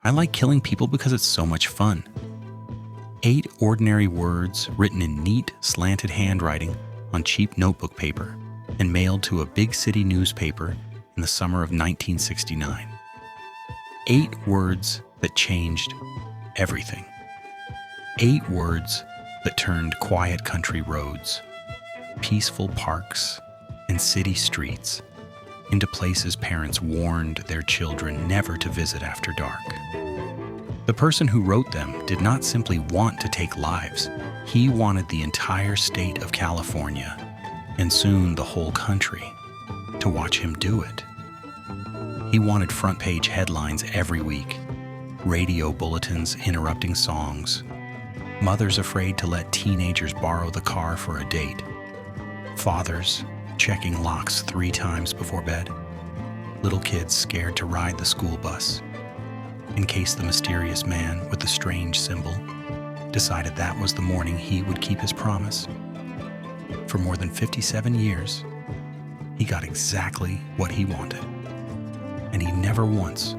I like killing people because it's so much fun. 8 ordinary words written in neat, slanted handwriting on cheap notebook paper and mailed to a big city newspaper in the summer of 1969. 8 words that changed everything. 8 words that turned quiet country roads, peaceful parks, and city streets into places parents warned their children never to visit after dark. The person who wrote them did not simply want to take lives. He wanted the entire state of California, and soon the whole country, to watch him do it. He wanted front-page headlines every week, radio bulletins interrupting songs, mothers afraid to let teenagers borrow the car for a date, fathers checking locks 3 times before bed, little kids scared to ride the school bus, in case the mysterious man with the strange symbol decided that was the morning he would keep his promise. For more than 57 years, he got exactly what he wanted, and he never once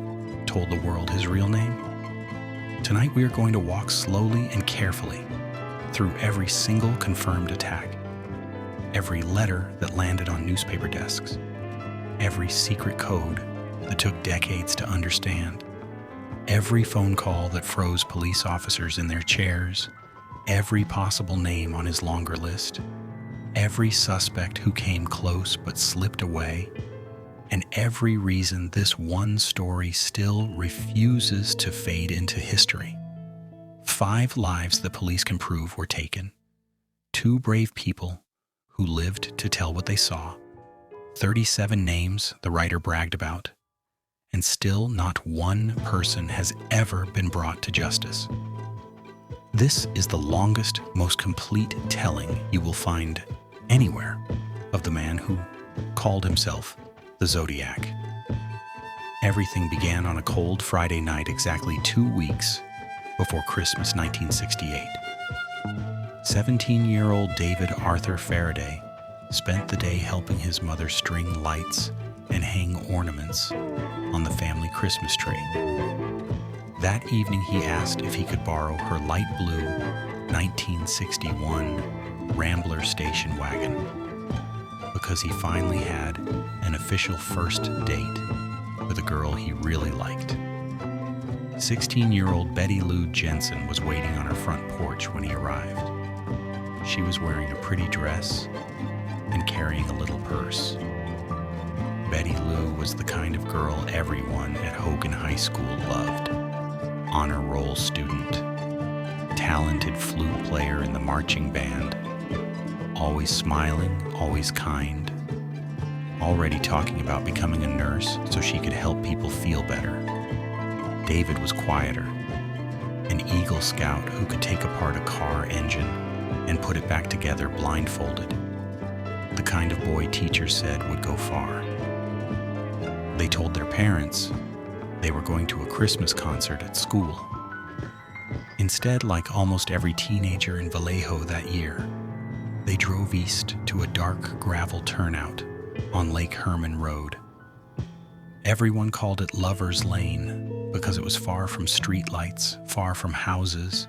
told the world his real name. Tonight we are going to walk slowly and carefully through every single confirmed attack, every letter that landed on newspaper desks, every secret code that took decades to understand, every phone call that froze police officers in their chairs, every possible name on his longer list, every suspect who came close but slipped away, and every reason this one story still refuses to fade into history. 5 lives the police can prove were taken, 2 brave people who lived to tell what they saw, 37 names the writer bragged about, and still not one person has ever been brought to justice. This is the longest, most complete telling you will find anywhere of the man who called himself the Zodiac. Everything began on a cold Friday night exactly 2 weeks before Christmas 1968. 17-year-old David Arthur Faraday spent the day helping his mother string lights and hang ornaments on the family Christmas tree. That evening he asked if he could borrow her light blue 1961 Rambler station wagon because he finally had an official first date with a girl he really liked. 16-year-old Betty Lou Jensen was waiting on her front porch when he arrived. She was wearing a pretty dress and carrying a little purse. Betty Lou was the kind of girl everyone at Hogan High School loved. Honor roll student, talented flute player in the marching band, always smiling, always kind, already talking about becoming a nurse so she could help people feel better. David was quieter, an Eagle Scout who could take apart a car engine and put it back together blindfolded, the kind of boy teachers said would go far. They told their parents they were going to a Christmas concert at school. Instead, like almost every teenager in Vallejo that year, they drove east to a dark gravel turnout on Lake Herman Road. Everyone called it Lover's Lane because it was far from streetlights, far from houses,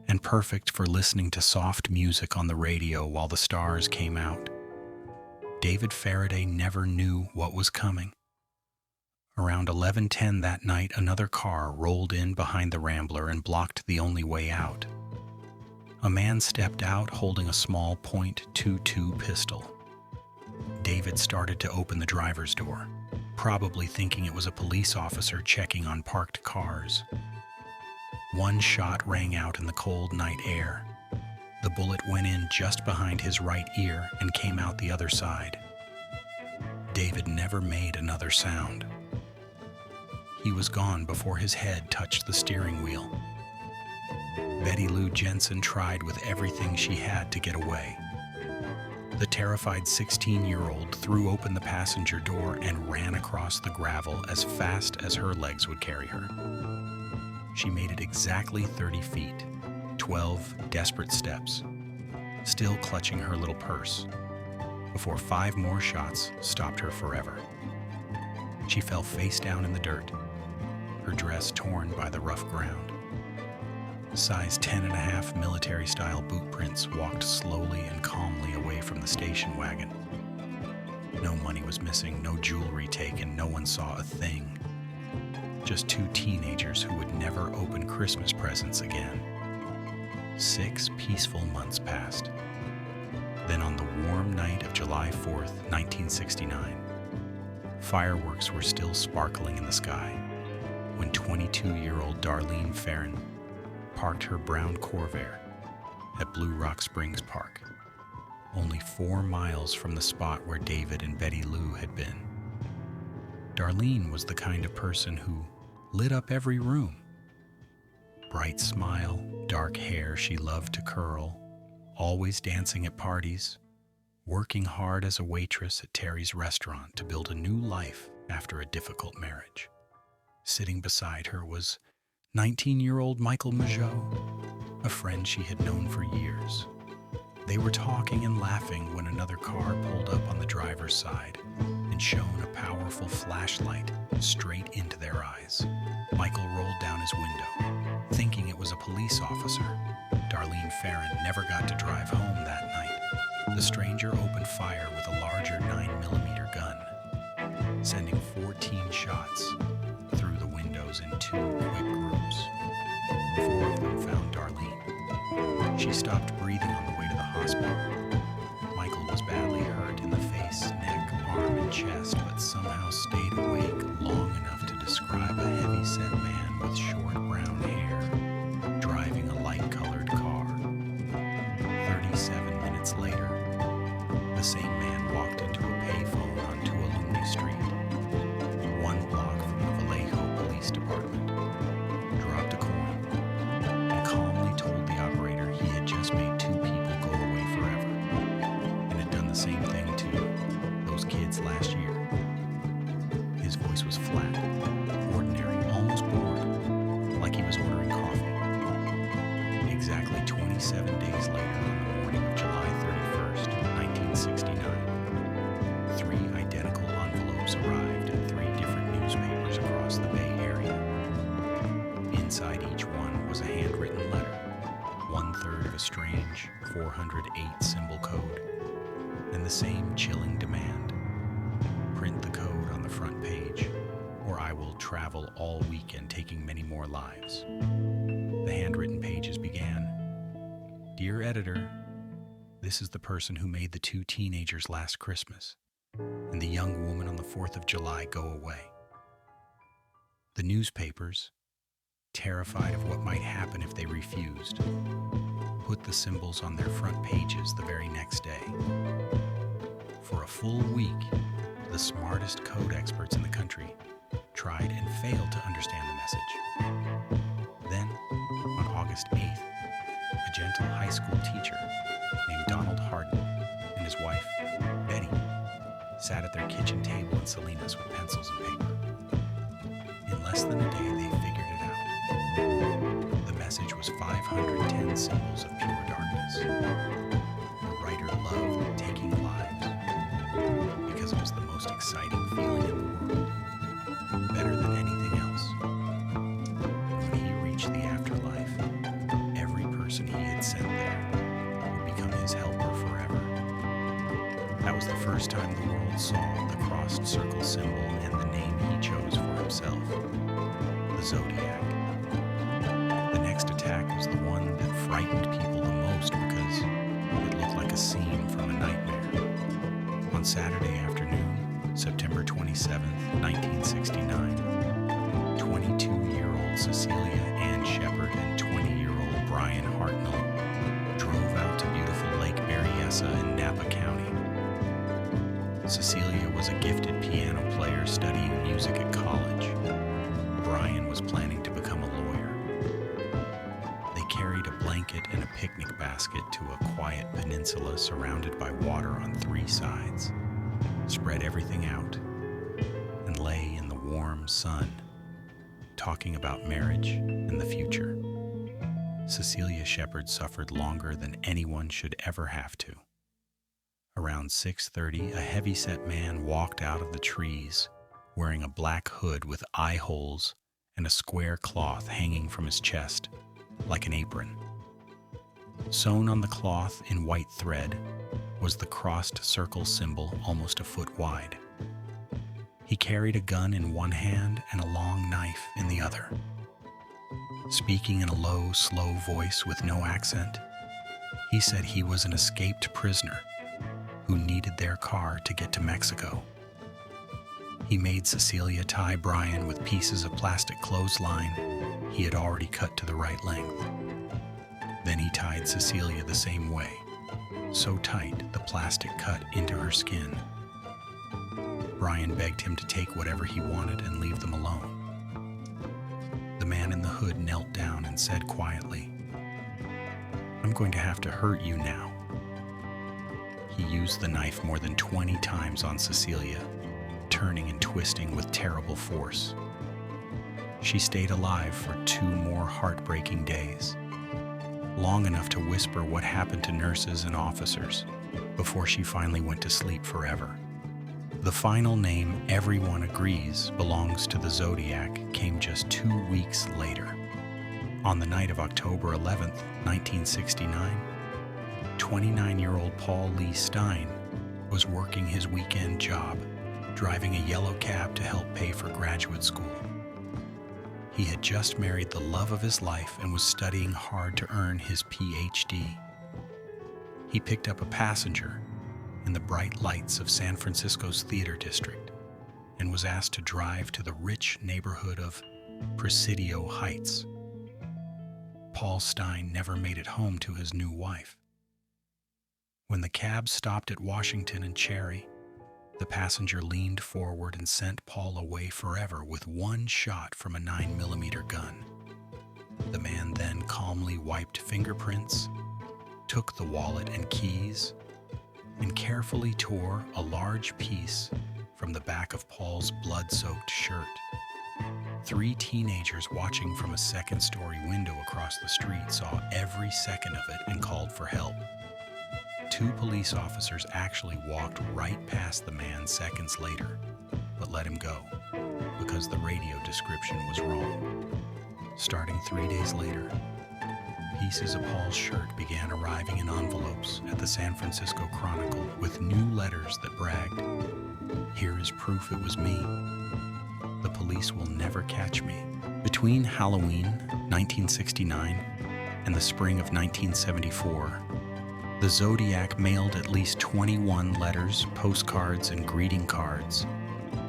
and perfect for listening to soft music on the radio while the stars came out. David Faraday never knew what was coming. Around 11:10 that night, another car rolled in behind the Rambler and blocked the only way out. A man stepped out holding a small .22 pistol. David started to open the driver's door, probably thinking it was a police officer checking on parked cars. One shot rang out in the cold night air. The bullet went in just behind his right ear and came out the other side. David never made another sound. He was gone before his head touched the steering wheel. Betty Lou Jensen tried with everything she had to get away. The terrified 16-year-old threw open the passenger door and ran across the gravel as fast as her legs would carry her. She made it exactly 30 feet, 12 desperate steps, still clutching her little purse, before 5 more shots stopped her forever. She fell face down in the dirt, her dress torn by the rough ground. Size 10.5 military-style boot prints walked slowly and calmly away from the station wagon. No money was missing, no jewelry taken, no one saw a thing. Just two teenagers who would never open Christmas presents again. 6 peaceful months passed. Then on the warm night of July 4th, 1969, fireworks were still sparkling in the sky when 22-year-old Darlene Ferrin parked her brown Corvair at Blue Rock Springs Park, only 4 miles from the spot where David and Betty Lou had been. Darlene was the kind of person who lit up every room. Bright smile, dark hair she loved to curl, always dancing at parties, working hard as a waitress at Terry's restaurant to build a new life after a difficult marriage. Sitting beside her was 19-year-old Michael Majot, a friend she had known for years. They were talking and laughing when another car pulled up on the driver's side and shone a powerful flashlight straight into their eyes. Michael rolled down his window, thinking it was a police officer. Darlene Ferrin never got to drive home that night. The stranger opened fire with a larger 9mm gun, sending 14 shots through the windows in 2 quick groups. 4 of them found Darlene. She stopped breathing on the way to the hospital. Michael was badly hurt in the face, neck, arm, and chest, but somehow stayed awake long enough to describe a heavy-set man with short brown hair, driving a light-colored car. 37 minutes later, the same man walked into a payphone on Tuolumne Street, 1 block from the Vallejo Police Department, dropped a coin, and calmly told the operator he had just made 2 people go away forever, and had done the same thing to those kids last year. His voice was flat, ordinary, almost bored, like he was ordering coffee. Exactly 27 days later, on the morning of July 31st, 1969, 3 identical envelopes arrived in 3 different newspapers across the Bay Area. Inside each one was a handwritten letter, 1/3 of a strange 408 symbol code, and the same chilling demand: print the code on the front page, or I will travel all weekend taking many more lives. The handwritten pages began, "Dear editor, this is the person who made the 2 teenagers last Christmas, and the young woman on the 4th of July go away." The newspapers, terrified of what might happen if they refused, put the symbols on their front pages the very next day. For a full week, the smartest code experts in the country tried and failed to understand the message. Then, on August 8th, a gentle high school teacher named Donald Harden and his wife, Betty, sat at their kitchen table in Salinas with pencils and paper. In less than a day, they figured it out. The message was 510 symbols of pure darkness. The writer loved taking lives because it was the most exciting feeling in the world, better than anything else. When he reached the afterlife, every person he had sent there would become his helper forever. That was the first time the world saw the crossed circle symbol and the name he chose for himself, the Zodiac. The next attack was the one that frightened people the most because it looked like a scene from a nightmare. On Saturday afternoon, September 27th, 1969, 22-year-old Cecilia Ann Shepard and 20-year-old Brian Hartnell drove out to beautiful Lake Berryessa in Napa County. Cecilia was a gifted piano player studying music at college. Brian was planning to become a lawyer. They carried a blanket and a picnic basket to a quiet peninsula surrounded by water on 3 sides, spread everything out, and lay in the warm sun, talking about marriage and the future. Cecilia Shepard suffered longer than anyone should ever have to. Around 6:30, a heavy-set man walked out of the trees, wearing a black hood with eye holes and a square cloth hanging from his chest, like an apron. Sewn on the cloth in white thread was the crossed circle symbol almost a foot wide. He carried a gun in one hand and a long knife in the other. Speaking in a low, slow voice with no accent, he said he was an escaped prisoner who needed their car to get to Mexico. He made Cecilia tie Brian with pieces of plastic clothesline he had already cut to the right length. Then he tied Cecilia the same way, so tight the plastic cut into her skin. Brian begged him to take whatever he wanted and leave them alone. The man in the hood knelt down and said quietly, "I'm going to have to hurt you now." He used the knife more than 20 times on Cecilia, turning and twisting with terrible force. She stayed alive for 2 more heartbreaking days, long enough to whisper what happened to nurses and officers before she finally went to sleep forever. The final name everyone agrees belongs to the Zodiac came just 2 weeks later. On the night of October 11th, 1969, 29-year-old Paul Lee Stein was working his weekend job, driving a yellow cab to help pay for graduate school. He had just married the love of his life and was studying hard to earn his PhD. He picked up a passenger in the bright lights of San Francisco's theater district and was asked to drive to the rich neighborhood of Presidio Heights. Paul Stein never made it home to his new wife. When the cab stopped at Washington and Cherry, the passenger leaned forward and sent Paul away forever with one shot from a 9mm gun. The man then calmly wiped fingerprints, took the wallet and keys, and carefully tore a large piece from the back of Paul's blood-soaked shirt. 3 teenagers watching from a second-story window across the street saw every second of it and called for help. 2 police officers actually walked right past the man seconds later, but let him go because the radio description was wrong. Starting 3 days later, pieces of Paul's shirt began arriving in envelopes at the San Francisco Chronicle with new letters that bragged, "Here is proof it was me. The police will never catch me." Between Halloween 1969 and the spring of 1974, the Zodiac mailed at least 21 letters, postcards, and greeting cards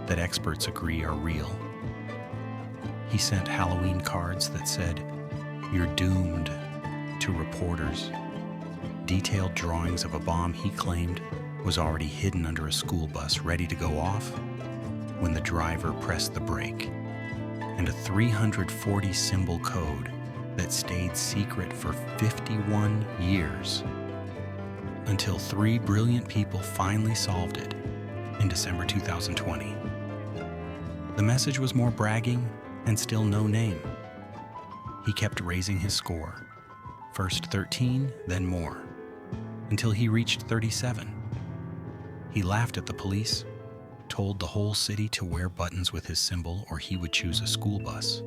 that experts agree are real. He sent Halloween cards that said, "You're doomed," to reporters, detailed drawings of a bomb he claimed was already hidden under a school bus ready to go off when the driver pressed the brake, and a 340-symbol code that stayed secret for 51 years until 3 brilliant people finally solved it in December 2020. The message was more bragging and still no name. He kept raising his score, first 13, then more, until he reached 37. He laughed at the police, told the whole city to wear buttons with his symbol or he would choose a school bus,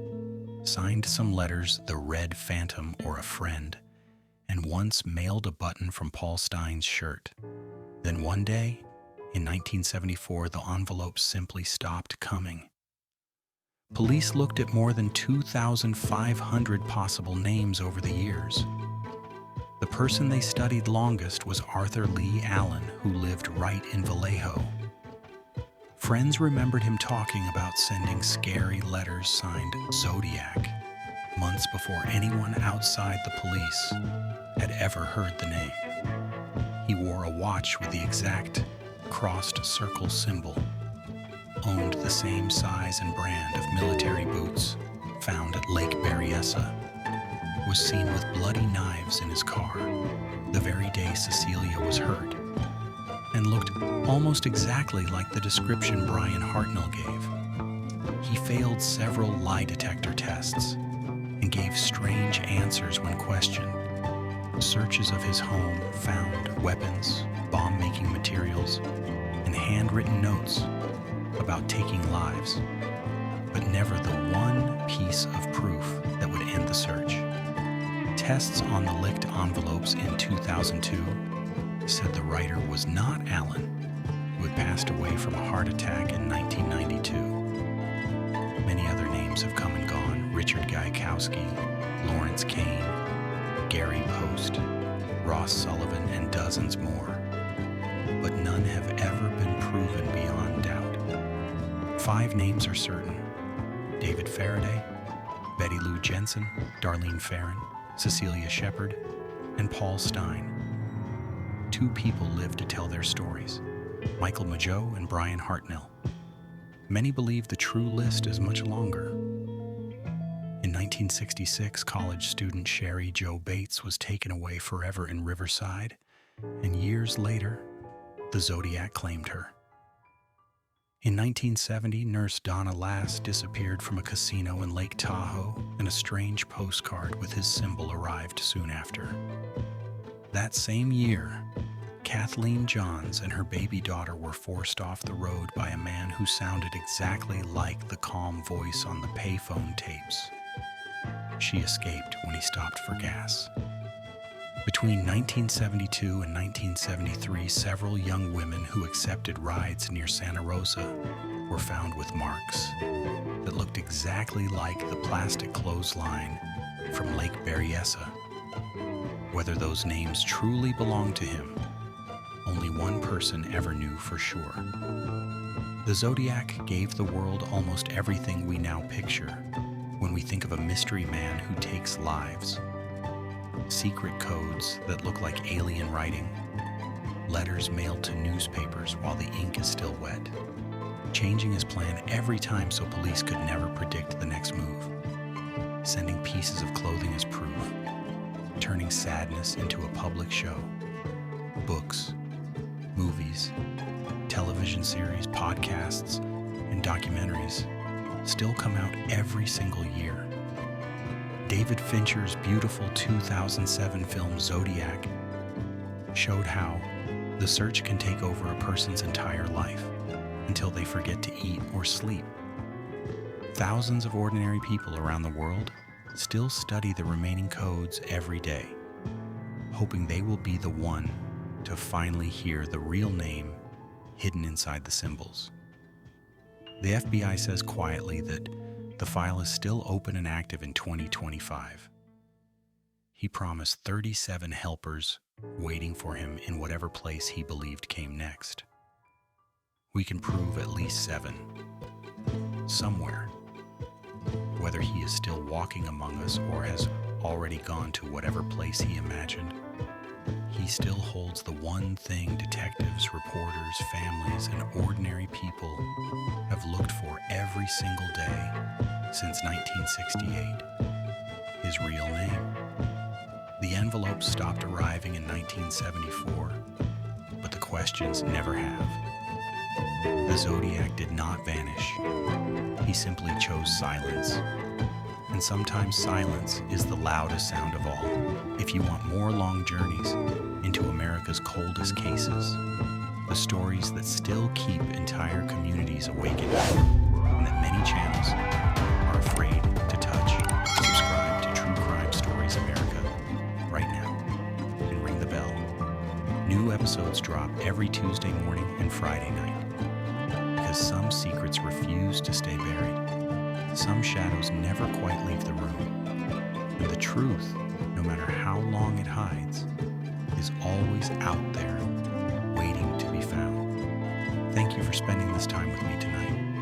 signed some letters the Red Phantom or a friend, and once mailed a button from Paul Stein's shirt. Then one day, in 1974, the envelopes simply stopped coming. Police looked at more than 2,500 possible names over the years. The person they studied longest was Arthur Lee Allen, who lived right in Vallejo. Friends remembered him talking about sending scary letters signed Zodiac months before anyone outside the police had ever heard the name. He wore a watch with the exact crossed circle symbol, owned the same size and brand of military boots found at Lake Berryessa, was seen with bloody knives in his car the very day Cecilia was hurt, and looked almost exactly like the description Brian Hartnell gave. He failed several lie detector tests and gave strange answers when questioned. Searches of his home found weapons, bomb-making materials, and handwritten notes about taking lives. but never the one piece of proof that would end the search. Tests on the licked envelopes in 2002 said the writer was not Allen, who had passed away from a heart attack in 1992. Many other names have come and gone: Richard Gaikowski, Lawrence Kane, Gary Post, Ross Sullivan, and dozens more. But none have ever been proven beyond doubt. 5 names are certain: David Faraday, Betty Lou Jensen, Darlene Ferrin, Cecilia Shepard, and Paul Stein. 2 people lived to tell their stories: Michael Mageau and Brian Hartnell. Many believe the true list is much longer. In 1966, college student Sherry Jo Bates was taken away forever in Riverside, and years later, the Zodiac claimed her. In 1970, nurse Donna Lass disappeared from a casino in Lake Tahoe, and a strange postcard with his symbol arrived soon after. That same year, Kathleen Johns and her baby daughter were forced off the road by a man who sounded exactly like the calm voice on the payphone tapes. She escaped when he stopped for gas. Between 1972 and 1973, several young women who accepted rides near Santa Rosa were found with marks that looked exactly like the plastic clothesline from Lake Berryessa. Whether those names truly belonged to him, only one person ever knew for sure. The Zodiac gave the world almost everything we now picture when we think of a mystery man who takes lives. Secret codes that look like alien writing, letters mailed to newspapers while the ink is still wet, changing his plan every time so police could never predict the next move, sending pieces of clothing as proof, turning sadness into a public show. Books, movies, television series, podcasts, and documentaries still come out every single year. David Fincher's beautiful 2007 film Zodiac showed how the search can take over a person's entire life until they forget to eat or sleep. Thousands of ordinary people around the world still study the remaining codes every day, hoping they will be the one to finally hear the real name hidden inside the symbols. The FBI says quietly that the file is still open and active in 2025. He promised 37 helpers waiting for him in whatever place he believed came next. We can prove at least 7. Somewhere. Whether he is still walking among us or has already gone to whatever place he imagined, he still holds the one thing detectives, reporters, families, and ordinary people have looked for every single day since 1968: his real name. The envelopes stopped arriving in 1974, but the questions never have. The Zodiac did not vanish. He simply chose silence. And sometimes silence is the loudest sound of all. If you want more long journeys into America's coldest cases, the stories that still keep entire communities awake at night, and that many channels are afraid to touch, subscribe to True Crime Stories America right now and ring the bell. New episodes drop every Tuesday morning and Friday night, because some secrets refuse to stay buried. Some shadows never quite leave the room, and the truth, no matter how long it hides, is always out there, waiting to be found. Thank you for spending this time with me tonight.